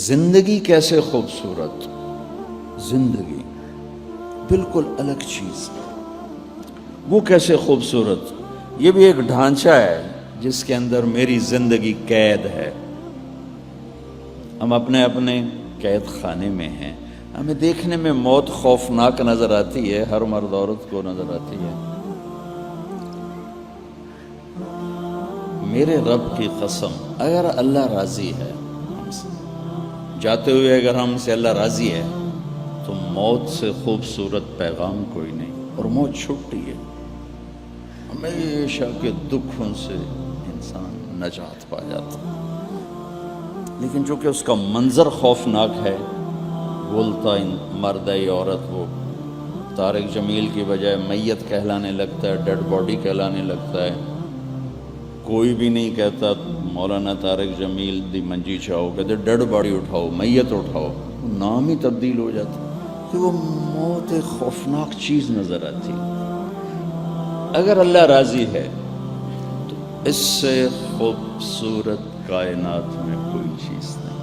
زندگی کیسے خوبصورت، زندگی بالکل الگ چیز، وہ کیسے خوبصورت، یہ بھی ایک ڈھانچہ ہے جس کے اندر میری زندگی قید ہے۔ ہم اپنے اپنے قید خانے میں ہیں، ہمیں دیکھنے میں موت خوفناک نظر آتی ہے، ہر مرد عورت کو نظر آتی ہے۔ میرے رب کی قسم، اگر اللہ راضی ہے ہم سے، جاتے ہوئے اگر ہم سے اللہ راضی ہے تو موت سے خوبصورت پیغام کوئی نہیں، اور موت چھٹتی ہے، ہمیشہ کے دکھوں سے انسان نجات پا جاتا ہے۔ لیکن چونکہ اس کا منظر خوفناک ہے، بولتا مرد یا عورت وہ طارق جمیل کی بجائے میت کہلانے لگتا ہے، ڈیڈ باڈی کہلانے لگتا ہے۔ کوئی بھی نہیں کہتا مولانا طارق جمیل دی منجی چاہو، کہتے ڈیڈ باڈی اٹھاؤ، میت اٹھاؤ، نام ہی تبدیل ہو جاتا کہ وہ موت ایک خوفناک چیز نظر آتی۔ اگر اللہ راضی ہے تو اس سے خوبصورت کائنات میں کوئی چیز نہیں۔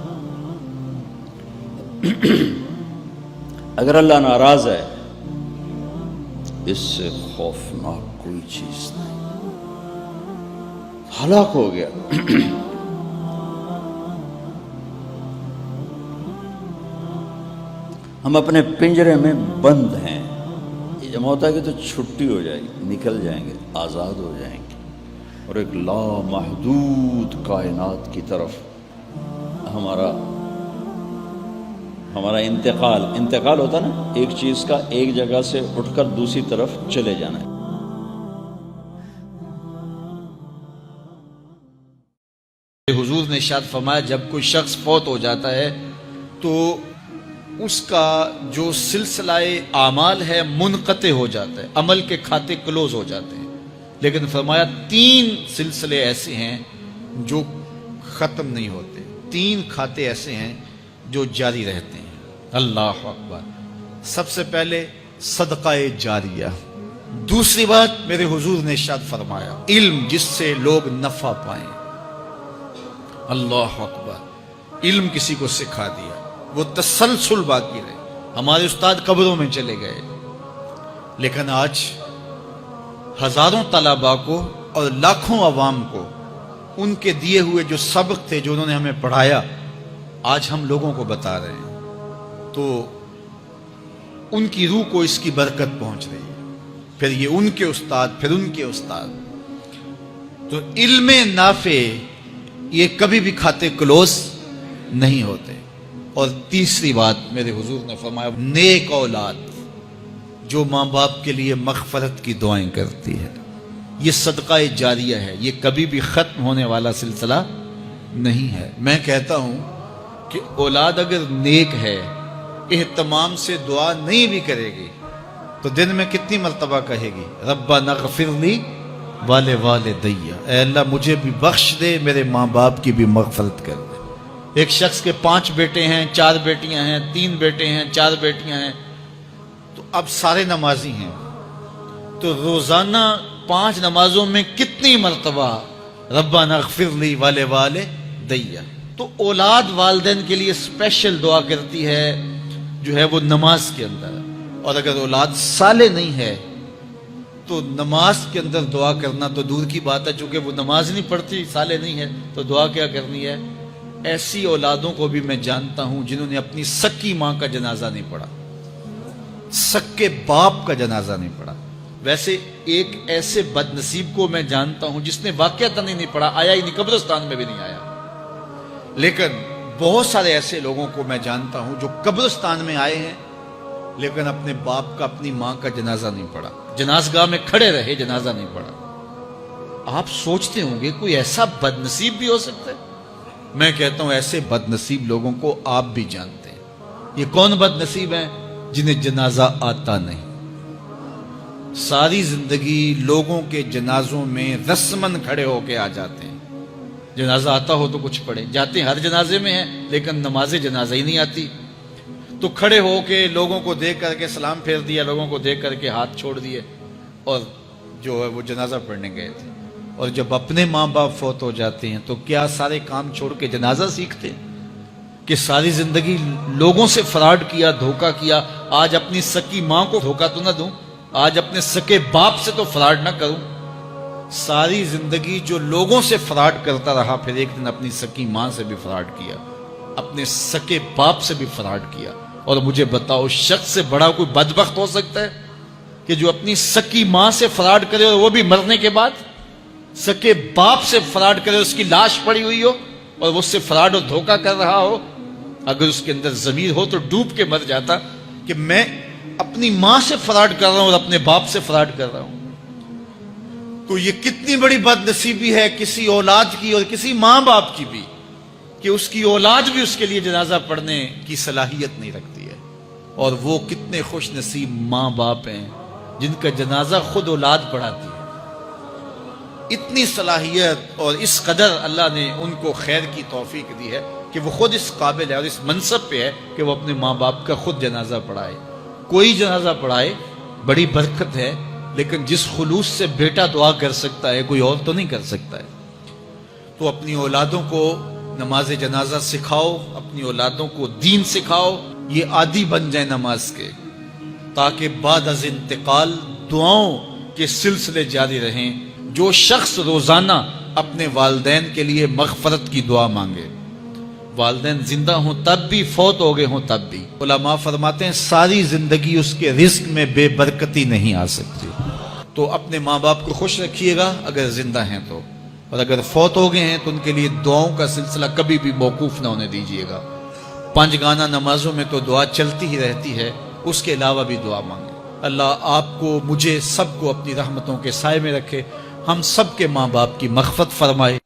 اگر اللہ ناراض ہے اس سے خوفناک کوئی چیز نہیں، ہلاک ہو گیا۔ ہم اپنے پنجرے میں بند ہیں، یہ جب ہوتا ہے کہ تو چھٹی ہو جائے گی، نکل جائیں گے، آزاد ہو جائیں گے، اور ایک لامحدود کائنات کی طرف ہمارا انتقال ہوتا نا، ایک چیز کا ایک جگہ سے اٹھ کر دوسری طرف چلے جانا ہے۔ حضور نے ارشاد فرمایا جب کوئی شخص فوت ہو جاتا ہے تو اس کا جو سلسلہ اعمال ہے منقطع ہو جاتا ہے، عمل کے کھاتے کلوز ہو جاتے ہیں، لیکن فرمایا 3 سلسلے ایسے ہیں جو ختم نہیں ہوتے، 3 کھاتے ایسے ہیں جو جاری رہتے ہیں۔ اللہ اکبر۔ سب سے پہلے صدقہ جاریہ، دوسری بات میرے حضور نے ارشاد فرمایا علم جس سے لوگ نفع پائیں۔ اللہ اکبر۔ علم کسی کو سکھا دیا، وہ تسلسل باقی رہے۔ ہمارے استاد قبروں میں چلے گئے، لیکن آج ہزاروں طلباء کو اور لاکھوں عوام کو ان کے دیے ہوئے جو سبق تھے جو انہوں نے ہمیں پڑھایا، آج ہم لوگوں کو بتا رہے ہیں، تو ان کی روح کو اس کی برکت پہنچ رہی ہے۔ پھر یہ ان کے استاد، پھر ان کے استاد، تو علم نافع یہ کبھی بھی کھاتے کلوز نہیں ہوتے۔ اور تیسری بات میرے حضور نے فرمایا نیک اولاد جو ماں باپ کے لیے مغفرت کی دعائیں کرتی ہے، یہ صدقہ جاریہ ہے، یہ کبھی بھی ختم ہونے والا سلسلہ نہیں ہے۔ میں کہتا ہوں کہ اولاد اگر نیک ہے، اہتمام سے دعا نہیں بھی کرے گی تو دن میں کتنی مرتبہ کہے گی ربنا اغفر لی والدی، اے اللہ مجھے بھی بخش دے، میرے ماں باپ کی بھی مغفرت کر دے۔ ایک شخص کے 5 بیٹے ہیں، 4 بیٹیاں ہیں، 3 بیٹے ہیں، 4 بیٹیاں ہیں، تو اب سارے نمازی ہیں، تو روزانہ 5 نمازوں میں کتنی مرتبہ ربنا اغفر لی والدی۔ تو اولاد والدین کے لیے اسپیشل دعا کرتی ہے جو ہے وہ نماز کے اندر، اور اگر اولاد صالح نہیں ہے تو نماز کے اندر دعا کرنا تو دور کی بات ہے، چونکہ وہ نماز نہیں پڑھتی، صالح نہیں ہے، تو دعا کیا کرنی ہے۔ ایسی اولادوں کو بھی میں جانتا ہوں جنہوں نے اپنی سکی ماں کا جنازہ نہیں پڑھا، سکے باپ کا جنازہ نہیں پڑھا۔ ویسے ایک ایسے بد نصیب کو میں جانتا ہوں جس نے واقعتاً نہیں پڑھا، آیا ہی نہیں، قبرستان میں بھی نہیں آیا، لیکن بہت سارے ایسے لوگوں کو میں جانتا ہوں جو قبرستان میں آئے ہیں لیکن اپنے باپ کا، اپنی ماں کا جنازہ نہیں پڑھا، جنازگاہ میں کھڑے رہے، جنازہ نہیں پڑھا۔ آپ سوچتے ہوں گے کوئی ایسا بد نصیب بھی ہو سکتا ہے؟ میں کہتا ہوں ایسے بد نصیب لوگوں کو آپ بھی جانتے ہیں۔ یہ کون بد نصیب ہیں؟ جنہیں جنازہ آتا نہیں، ساری زندگی لوگوں کے جنازوں میں رسماً کھڑے ہو کے آ جاتے ہیں، جنازہ آتا ہو تو کچھ پڑھے، جاتے ہر جنازے میں ہیں لیکن نماز جنازہ ہی نہیں آتی، تو کھڑے ہو کے لوگوں کو دیکھ کر کے سلام پھیر دیا، لوگوں کو دیکھ کر کے ہاتھ چھوڑ دیے، اور جو ہے وہ جنازہ پڑھنے گئے تھے۔ اور جب اپنے ماں باپ فوت ہو جاتے ہیں تو کیا سارے کام چھوڑ کے جنازہ سیکھتے ہیں؟ کہ ساری زندگی لوگوں سے فراڈ کیا، دھوکہ کیا، آج اپنی سکی ماں کو دھوکہ تو نہ دوں، آج اپنے سکے باپ سے تو فراڈ نہ کروں۔ ساری زندگی جو لوگوں سے فراڈ کرتا رہا، پھر ایک دن اپنی سکی ماں سے بھی فراڈ کیا، اپنے سکے باپ سے بھی فراڈ کیا۔ اور مجھے بتاؤ، شخص سے بڑا کوئی بدبخت ہو سکتا ہے کہ جو اپنی سکی ماں سے فراڈ کرے اور وہ بھی مرنے کے بعد؟ سکے باپ سے فراڈ کرے، اس کی لاش پڑی ہوئی ہو اور وہ اس سے فراڈ اور دھوکہ کر رہا ہو، اگر اس کے اندر ضمیر ہو تو ڈوب کے مر جاتا کہ میں اپنی ماں سے فراڈ کر رہا ہوں اور اپنے باپ سے فراڈ کر رہا ہوں۔ تو یہ کتنی بڑی بد نصیبی ہے کسی اولاد کی اور کسی ماں باپ کی بھی، کہ اس کی اولاد بھی اس کے لیے جنازہ پڑھنے کی صلاحیت نہیں رکھتی ہے۔ اور وہ کتنے خوش نصیب ماں باپ ہیں جن کا جنازہ خود اولاد پڑھاتی ہے۔ اتنی صلاحیت اور اس قدر اللہ نے ان کو خیر کی توفیق دی ہے کہ وہ خود اس قابل ہے اور اس منصب پہ ہے کہ وہ اپنے ماں باپ کا خود جنازہ پڑھائے۔ کوئی جنازہ پڑھائے، بڑی برکت ہے، لیکن جس خلوص سے بیٹا دعا کر سکتا ہے کوئی اور تو نہیں کر سکتا ہے۔ تو اپنی اولادوں کو نماز جنازہ سکھاؤ، اپنی اولادوں کو دین سکھاؤ، یہ عادی بن جائے نماز کے، تاکہ بعد از انتقال دعاؤں کے سلسلے جاری رہیں۔ جو شخص روزانہ اپنے والدین کے لیے مغفرت کی دعا مانگے، والدین زندہ ہوں تب بھی، فوت ہو گئے ہوں تب بھی، علماء فرماتے ہیں ساری زندگی اس کے رزق میں بے برکتی نہیں آ سکتی۔ تو اپنے ماں باپ کو خوش رکھیے گا اگر زندہ ہیں تو، اور اگر فوت ہو گئے ہیں تو ان کے لیے دعاؤں کا سلسلہ کبھی بھی موقوف نہ ہونے دیجیے گا۔ 5 گانا نمازوں میں تو دعا چلتی ہی رہتی ہے، اس کے علاوہ بھی دعا مانگیں۔ اللہ آپ کو، مجھے، سب کو اپنی رحمتوں کے سائے میں رکھے، ہم سب کے ماں باپ کی مغفرت فرمائے۔